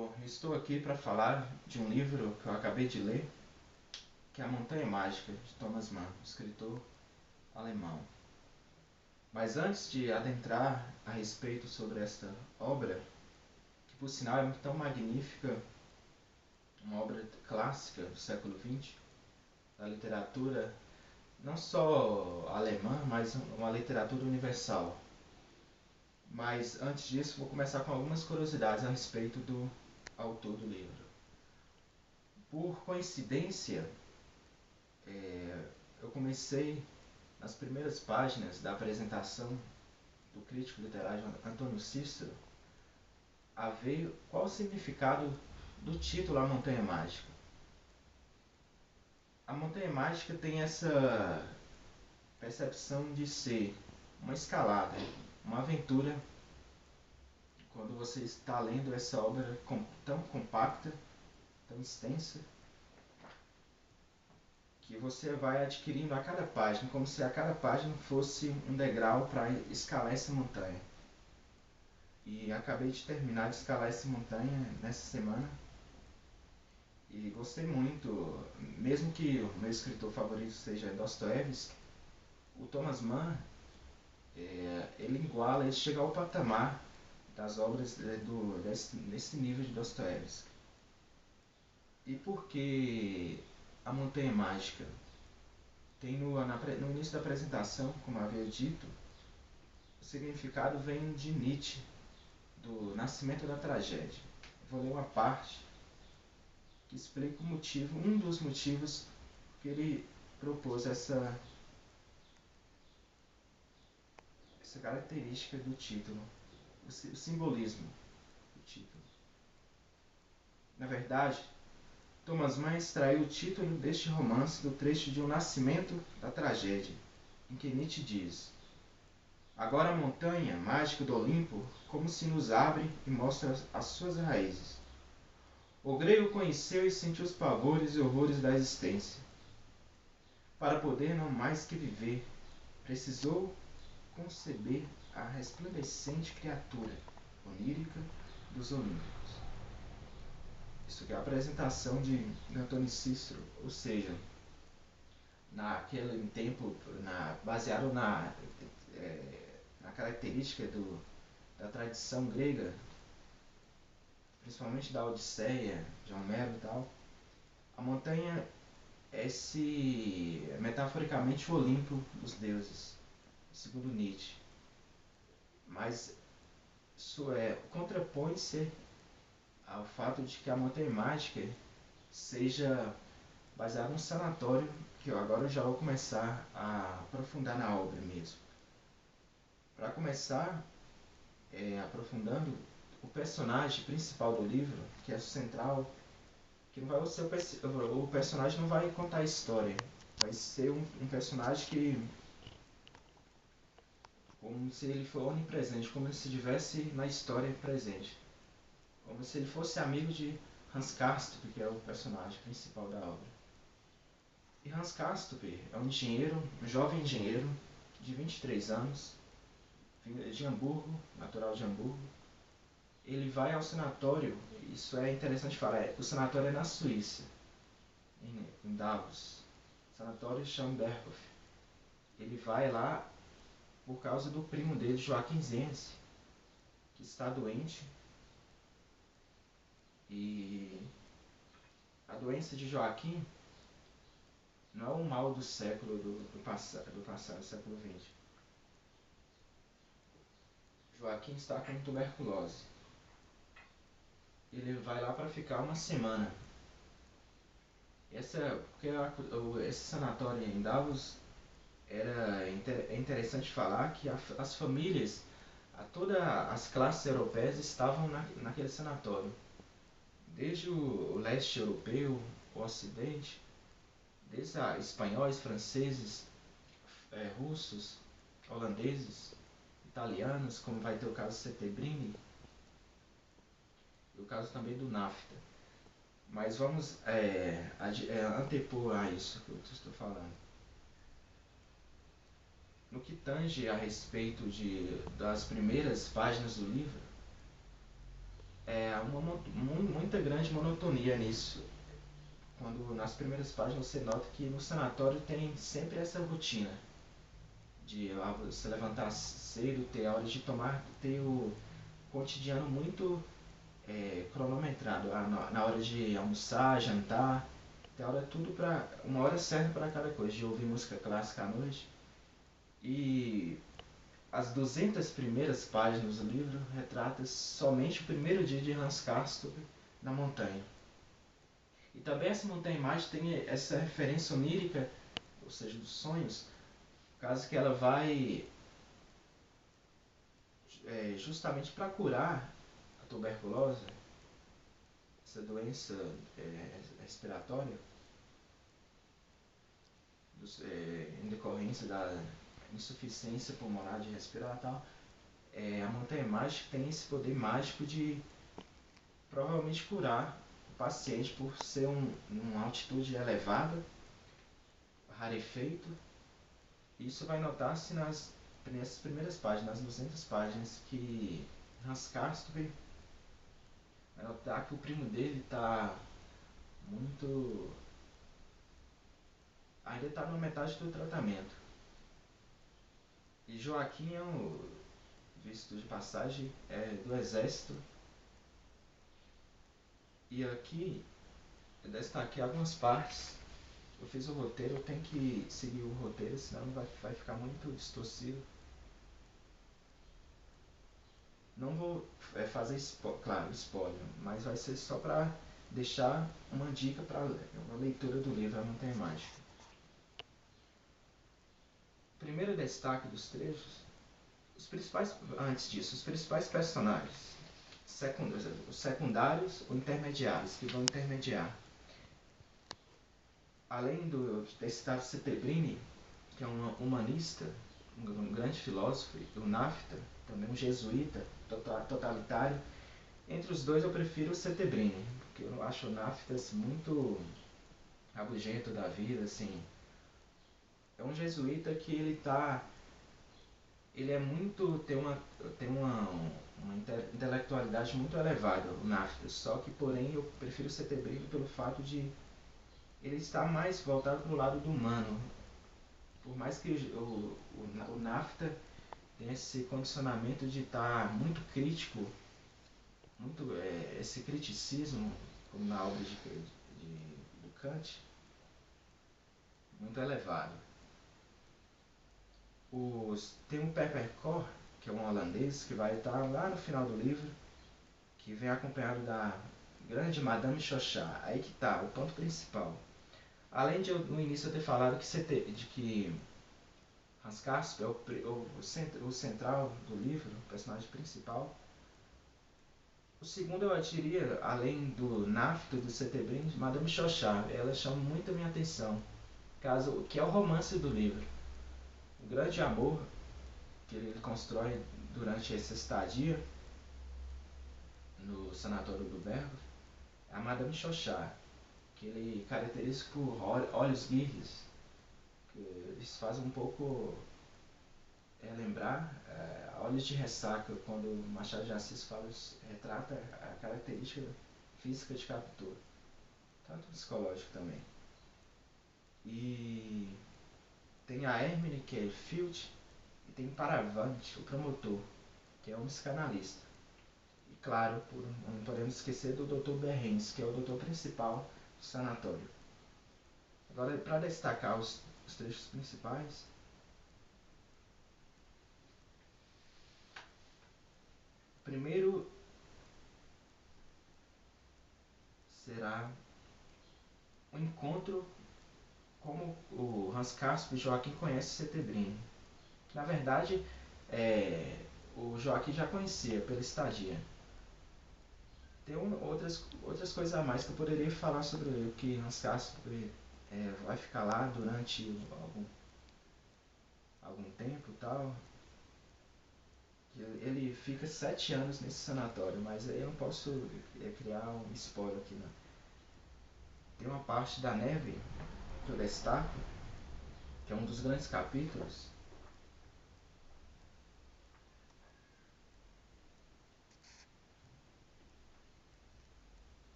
Bom, eu estou aqui para falar de um livro que eu acabei de ler, que é A Montanha Mágica, de Thomas Mann, escritor alemão. Mas antes de adentrar a respeito sobre esta obra, que por sinal é tão magnífica, uma obra clássica do século XX, da literatura não só alemã, mas uma literatura universal. Mas antes disso, vou começar com algumas curiosidades a respeito do autor do livro. Por coincidência, eu comecei nas primeiras páginas da apresentação do crítico literário Antônio Cícero a ver qual o significado do título A Montanha Mágica. A Montanha Mágica tem essa percepção de ser uma escalada, uma aventura. Quando você está lendo essa obra tão compacta, tão extensa, que você vai adquirindo a cada página, como se a cada página fosse um degrau para escalar essa montanha. E acabei de terminar de escalar essa montanha nessa semana. E gostei muito, mesmo que o meu escritor favorito seja Dostoiévski, o Thomas Mann, ele chega ao patamar das obras desse nível de Dostoiévski. E por que A Montanha Mágica? Tem no início da apresentação, como havia dito, o significado vem de Nietzsche, do Nascimento da Tragédia. Vou ler uma parte que explica o motivo, um dos motivos que ele propôs essa característica do título, o simbolismo do título. Na verdade, Thomas Mann extraiu o título deste romance do trecho de O Nascimento da Tragédia, em que Nietzsche diz: agora a montanha mágica do Olimpo como se nos abre e mostra as suas raízes. O grego conheceu e sentiu os pavores e horrores da existência. Para poder não mais que viver, precisou conceber a resplandecente criatura onírica dos Olímpicos. Isso que é a apresentação de Antônio Cícero, ou seja, naquele tempo, baseado na característica da tradição grega, principalmente da Odisseia, de Homero e tal, a montanha é metaforicamente o Olimpo dos deuses, segundo Nietzsche. Mas isso contrapõe-se ao fato de que a montanha mágica seja baseada num sanatório, que agora eu já vou começar a aprofundar na obra mesmo. Para começar, aprofundando, o personagem principal do livro, que é o central, que não vai ser o personagem não vai contar a história, vai ser um personagem que, como se ele fosse onipresente, como se estivesse na história presente, como se ele fosse amigo de Hans Castorp, que é o personagem principal da obra. E Hans Castorp é um engenheiro, um jovem engenheiro de 23 anos, de Hamburgo, natural de Hamburgo. Ele vai ao sanatório, isso é interessante falar, o sanatório é na Suíça, em Davos, sanatório Schönberghof. Ele vai lá por causa do primo dele, Joachim Zenz, que está doente. E a doença de Joachim não é um mal do século do passado, século XX. Joachim está com tuberculose. Ele vai lá para ficar uma semana. Esse sanatório em Davos é interessante falar que as famílias, todas as classes europeias estavam naquele sanatório. Desde o leste europeu, o ocidente, desde espanhóis, franceses, russos, holandeses, italianos, como vai ter o caso Settembrini, e o caso também do NAFTA. Mas vamos antepor a isso que eu estou falando. No que tange a respeito das primeiras páginas do livro, muita grande monotonia nisso. Quando nas primeiras páginas você nota que no sanatório tem sempre essa rotina de você levantar cedo, ter a hora de tomar, ter o cotidiano muito cronometrado, na hora de almoçar, jantar, tem hora tudo para uma hora certa para cada coisa, de ouvir música clássica à noite. E as 200 primeiras páginas do livro retratam somente o primeiro dia de Hans Castorp na montanha. E também essa montanha imagem tem essa referência onírica, ou seja, dos sonhos, caso que ela vai justamente para curar a tuberculose, essa doença respiratória, em decorrência da insuficiência pulmonar de respirar e tal. A montanha mágica tem esse poder mágico de provavelmente curar o paciente por ser uma altitude elevada, rarefeito. Isso vai notar-se nessas primeiras páginas, nas 200 páginas, que Hans Castorp vai notar que o primo dele está muito... ainda está na metade do tratamento. E Joaquim é visto de passagem, do exército. E aqui eu destaquei algumas partes. Eu fiz o roteiro, eu tenho que seguir o roteiro, senão vai ficar muito distorcido. Não vou fazer, claro, spoiler, mas vai ser só para deixar uma dica para uma leitura do livro A Montanha Mágica. Primeiro destaque dos trechos, antes disso, os principais personagens, os secundários ou intermediários, que vão intermediar. Além de citar Settembrini, que é um humanista, um grande filósofo, e o Nafta, também um jesuíta totalitário. Entre os dois eu prefiro o Settembrini, porque eu acho o Nafta assim, muito rabugento da vida, assim. É um jesuíta que ele é muito, tem uma intelectualidade muito elevada, o Nafta, só que porém eu prefiro o Settembrini pelo fato de ele estar mais voltado para o lado do humano. Por mais que o Nafta tem esse condicionamento de estar muito crítico, muito esse criticismo, como na obra do Kant, muito elevado. Tem um Peppercorn, que é um holandês, que vai estar lá no final do livro, que vem acompanhado da grande Madame Chauchat. Aí que está o ponto principal. Além de no início eu ter falado que Hans Castorp é o central do livro, o personagem principal. O segundo eu diria, além do Nafta e do Settembrini, Madame Chauchat. Ela chama muito a minha atenção, que é o romance do livro. O grande amor que ele constrói durante essa estadia no sanatório do Berghof é a Madame Chauchat, que ele caracteriza por olhos guirres, que eles fazem um pouco lembrar Olhos de Ressaca, quando Machado de Assis retrata a característica física de captura, tanto psicológico também. E tem a Hermine, que é Field, e tem Paravante, o promotor, que é um psicanalista. E claro, não podemos esquecer do Dr. Berrens, que é o doutor principal do sanatório. Agora, para destacar os trechos principais, primeiro será um encontro como o Hans Castorp e Joaquim conhecem Settembrini. Na verdade, o Joaquim já conhecia pela estadia. Tem outras coisas a mais que eu poderia falar sobre o que Hans Castorp vai ficar lá durante algum tempo e tal. Ele fica 7 anos nesse sanatório, mas eu não posso criar um spoiler aqui, não. Tem uma parte da neve que eu destaco, que é um dos grandes capítulos,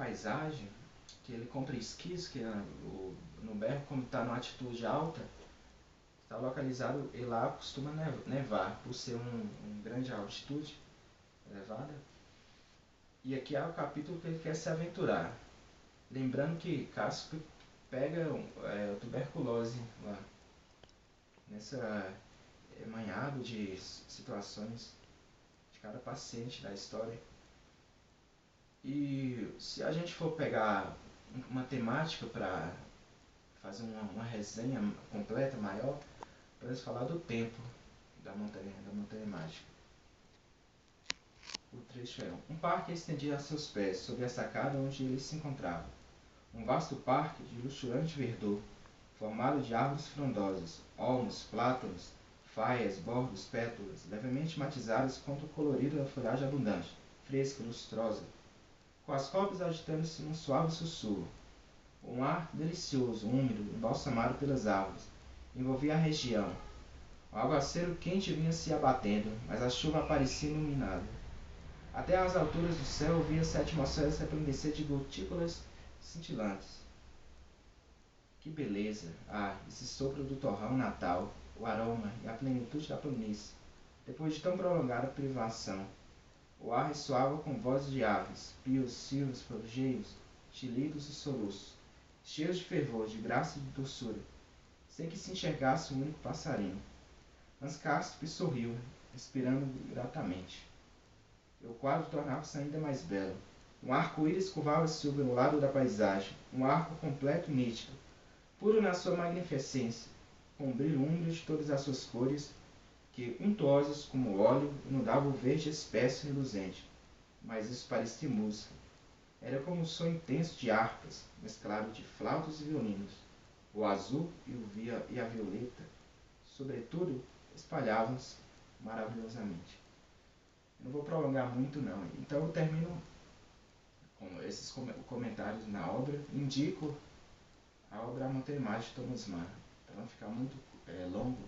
paisagem, que ele compra esquis, que no berro, como está numa altitude alta, está localizado, e lá costuma nevar, por ser uma grande altitude elevada. E aqui é o capítulo que ele quer se aventurar. Lembrando que Cássio pega tuberculose lá, nessa manhado de situações de cada paciente da história. E se a gente for pegar uma temática para fazer uma resenha completa, maior, podemos falar do tempo da montanha mágica. O trecho é: um parque estendia a seus pés, sob a sacada onde ele se encontrava. Um vasto parque de luxuriante verdor, formado de árvores frondosas, olmos, plátanos, faias, bordos, pétalas, levemente matizadas contra o colorido da folhagem abundante, fresca, lustrosa, com as copas agitando-se num suave sussurro. Um ar delicioso, úmido, embalsamado pelas árvores, envolvia a região. O aguaceiro quente vinha se abatendo, mas a chuva aparecia iluminada. Até às alturas do céu via-se a atmosfera se resplandecer de gotículas cintilantes. Que beleza! Ah, esse sopro do torrão natal, o aroma e a plenitude da planície, depois de tão prolongada privação. O ar ressoava com vozes de aves, pios, silvos, forjeios, chilidos e soluços, cheios de fervor, de graça e de doçura, sem que se enxergasse um único passarinho. Hans Castorp sorriu, respirando gratamente. E o quadro tornava-se ainda mais belo. Um arco-íris curvava-se sobre um lado da paisagem, um arco completo e nítido, puro na sua magnificência, com o brilho úmido de todas as suas cores, que, untuosas como óleo, inundavam o verde espesso e reluzente. Mas isso parecia música. Era como um som intenso de harpas, mesclado de flautas e violinos. O azul e a violeta, sobretudo, espalhavam-se maravilhosamente. Eu não vou prolongar muito não, então eu termino com esses comentários na obra. Indico a obra A Montanha Mágica de Thomas Mann, para não ficar muito longo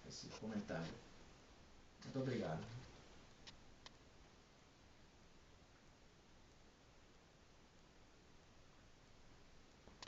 esse comentário. Muito obrigado.